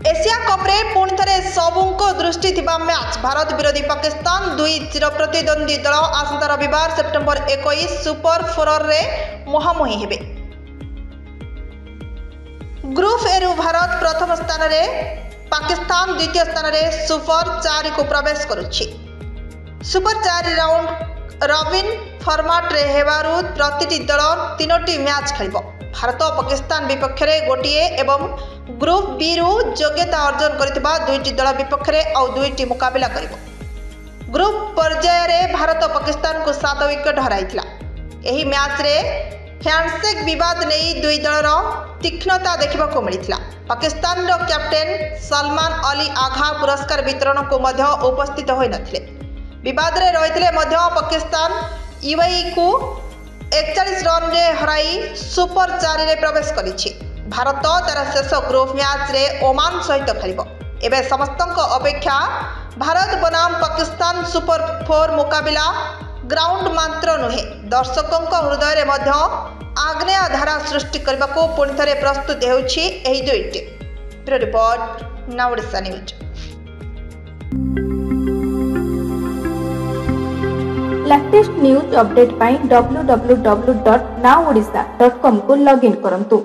Asia cup रे पुणी थे सबुको दृष्टि थिबा मैच भारत विरोधी पाकिस्तान दुई चिर प्रतिद्वंदी दल आसंता रविवार सेप्टेम्बर 21 सुपर 4 रे मुहांमुही हेबे। ग्रुप ए रु भारत प्रथम स्थान रे पाकिस्तान द्वितीय स्थान रे सुपर 4 को प्रवेश करुछि। सुपर 4 राउंड रॉबिन फॉर्मेट रे हेबारु प्रतिटी दल 3टी मैच खेलिबो। भारत पाकिस्तान विपक्ष में गोटे एवं ग्रुप बी रु योग्यता अर्जन करथिबा दुईटी दल विपक्ष में आउ दुईटी मुकाबला करिबो। ग्रुप पर्याय रे भारत पाकिस्तान को 7 विकेट हराइथिला। एही मैच रे हैंडशेक विवाद नहीं दुई दलर तीक्ष्णता देखा मिलता। पाकिस्तान रो कैप्टेन सलमान अली आघा पुरस्कार वितरण को मध्य उपस्थित होई नथिले। विवाद रे रहिथिले मध्य पाकिस्तान यूएई को 41 रन रे हराई सुपर 4 रे प्रवेश करिछि। भारत तार शेष ग्रुप मैच रे ओमान सहित खेलिबो। एबे समस्तक अपेक्षा भारत बनाम पाकिस्तान सुपर 4 मुकाबला ग्राउंड मात्र नुहे दर्शकों हृदय रे मध्य आग्नेय धारा सृष्टि करने को पुणी थे प्रस्तुत होउछि एही दुईटी। Bureau report now Odisha news. Latest news update पाई www.nowodisha.com को लॉगिन करंतु।